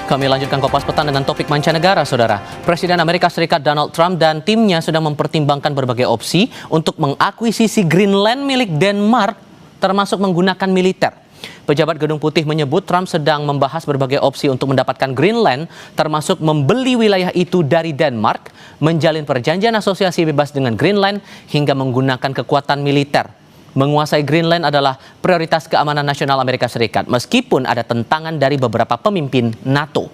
Kami lanjutkan Kompas Petang dengan topik mancanegara, Saudara. Presiden Amerika Serikat Donald Trump dan timnya sedang mempertimbangkan berbagai opsi untuk mengakuisisi Greenland milik Denmark, termasuk menggunakan militer. Pejabat Gedung Putih menyebut Trump sedang membahas berbagai opsi untuk mendapatkan Greenland, termasuk membeli wilayah itu dari Denmark, menjalin perjanjian asosiasi bebas dengan Greenland, hingga menggunakan kekuatan militer. Menguasai Greenland adalah prioritas keamanan nasional Amerika Serikat, meskipun ada tentangan dari beberapa pemimpin NATO.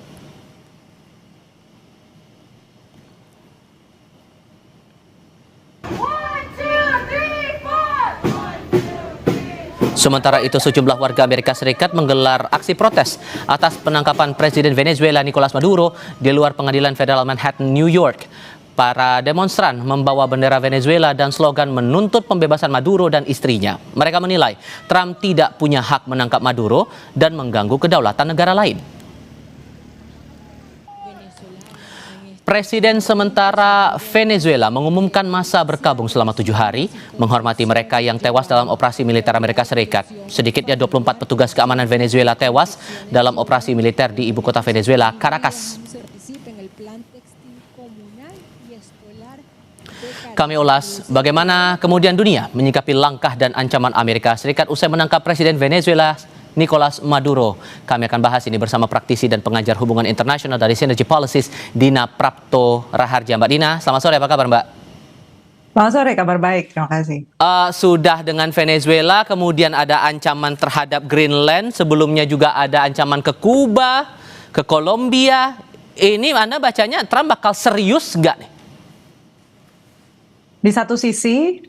Sementara itu, sejumlah warga Amerika Serikat menggelar aksi protes atas penangkapan Presiden Venezuela Nicolas Maduro di luar Pengadilan Federal Manhattan, New York. Para demonstran membawa bendera Venezuela dan slogan menuntut pembebasan Maduro dan istrinya. Mereka menilai Trump tidak punya hak menangkap Maduro dan mengganggu kedaulatan negara lain. Presiden sementara Venezuela mengumumkan masa berkabung selama 7 hari, menghormati mereka yang tewas dalam operasi militer Amerika Serikat. Sedikitnya 24 petugas keamanan Venezuela tewas dalam operasi militer di ibu kota Venezuela, Caracas. Kami ulas bagaimana kemudian dunia menyikapi langkah dan ancaman Amerika Serikat usai menangkap Presiden Venezuela Nicolas Maduro. Kami akan bahas ini bersama praktisi dan pengajar hubungan internasional dari Synergy Policies, Dina Prapto Raharja. Mbak Dina, selamat sore, apa kabar Mbak? Selamat sore, kabar baik, terima kasih. Sudah dengan Venezuela, kemudian ada ancaman terhadap Greenland, sebelumnya juga ada ancaman ke Kuba, ke Kolombia. Ini Anda bacanya Trump bakal serius nggak nih? Di satu sisi,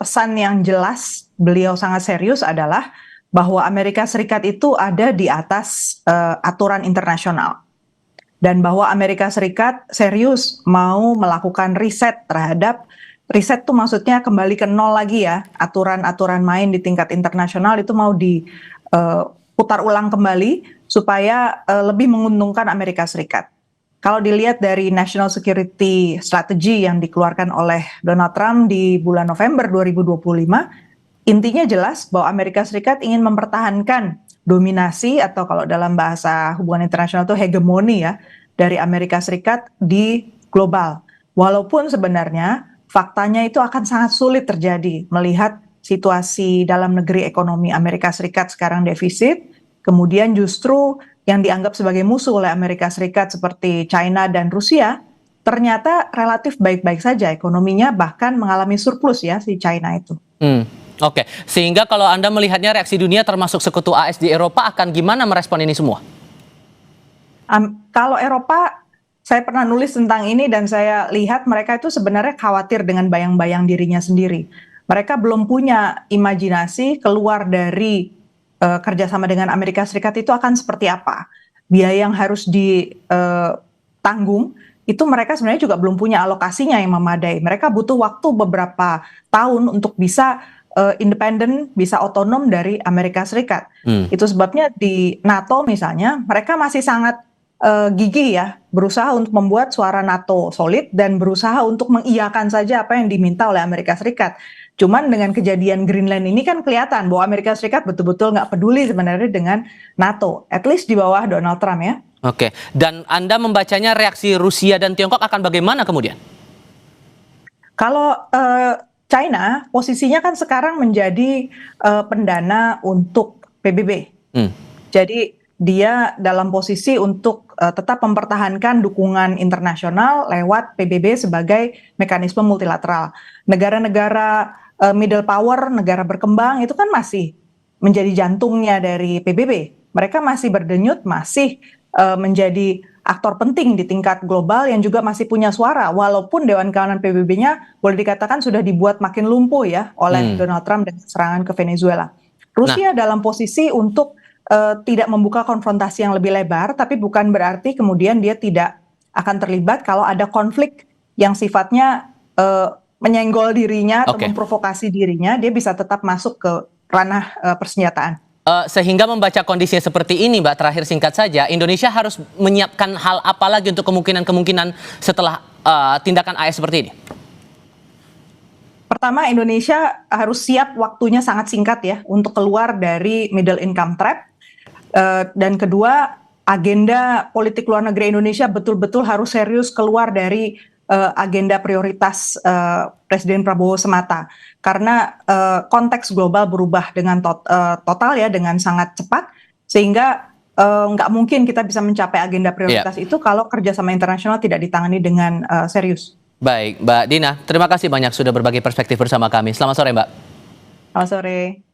pesan yang jelas beliau sangat serius adalah bahwa Amerika Serikat itu ada di atas aturan internasional. Dan bahwa Amerika Serikat serius mau melakukan riset terhadap, riset itu maksudnya kembali ke nol lagi ya, aturan-aturan main di tingkat internasional itu mau diputar ulang kembali supaya lebih menguntungkan Amerika Serikat. Kalau dilihat dari National Security Strategy yang dikeluarkan oleh Donald Trump di bulan November 2025, intinya jelas bahwa Amerika Serikat ingin mempertahankan dominasi atau kalau dalam bahasa hubungan internasional itu hegemoni ya dari Amerika Serikat di global. Walaupun sebenarnya faktanya itu akan sangat sulit terjadi melihat situasi dalam negeri ekonomi Amerika Serikat sekarang defisit, kemudian justru yang dianggap sebagai musuh oleh Amerika Serikat seperti China dan Rusia, ternyata relatif baik-baik saja ekonominya, bahkan mengalami surplus ya si China itu. Oke, sehingga kalau Anda melihatnya reaksi dunia termasuk sekutu AS di Eropa akan gimana merespon ini semua? Kalau Eropa, saya pernah nulis tentang ini dan saya lihat mereka itu sebenarnya khawatir dengan bayang-bayang dirinya sendiri. Mereka belum punya imajinasi keluar dari kerjasama dengan Amerika Serikat itu akan seperti apa. Biaya yang harus ditanggung, itu mereka sebenarnya juga belum punya alokasinya yang memadai. Mereka butuh waktu beberapa tahun untuk bisa independen, bisa otonom dari Amerika Serikat. Itu sebabnya di NATO misalnya, mereka masih sangat gigih ya, berusaha untuk membuat suara NATO solid dan berusaha untuk mengiyakan saja apa yang diminta oleh Amerika Serikat. Cuman dengan kejadian Greenland ini kan kelihatan bahwa Amerika Serikat betul-betul nggak peduli sebenarnya dengan NATO, at least di bawah Donald Trump ya. Oke, dan Anda membacanya reaksi Rusia dan Tiongkok akan bagaimana kemudian? Kalau China posisinya kan sekarang menjadi pendana untuk PBB. Jadi dia dalam posisi untuk tetap mempertahankan dukungan internasional lewat PBB sebagai mekanisme multilateral. Negara-negara middle power, negara berkembang itu kan masih menjadi jantungnya dari PBB. Mereka masih berdenyut, masih menjadi aktor penting di tingkat global yang juga masih punya suara. Walaupun Dewan Keamanan PBB-nya boleh dikatakan sudah dibuat makin lumpuh ya oleh Donald Trump dengan serangan ke Venezuela. Rusia dalam posisi untuk tidak membuka konfrontasi yang lebih lebar, tapi bukan berarti kemudian dia tidak akan terlibat kalau ada konflik yang sifatnya menyenggol dirinya atau memprovokasi dirinya, dia bisa tetap masuk ke ranah persenjataan. Sehingga membaca kondisinya seperti ini, Mbak, terakhir singkat saja, Indonesia harus menyiapkan hal apa lagi untuk kemungkinan-kemungkinan setelah tindakan AS seperti ini? Pertama, Indonesia harus siap waktunya sangat singkat ya untuk keluar dari middle income trap. Dan kedua, agenda politik luar negeri Indonesia betul-betul harus serius keluar dari agenda prioritas Presiden Prabowo semata, karena konteks global berubah dengan total ya, dengan sangat cepat, sehingga nggak mungkin kita bisa mencapai agenda prioritas itu kalau kerjasama internasional tidak ditangani dengan serius. Baik, Mbak Dina, terima kasih banyak sudah berbagi perspektif bersama kami. Selamat sore, Mbak. Selamat sore.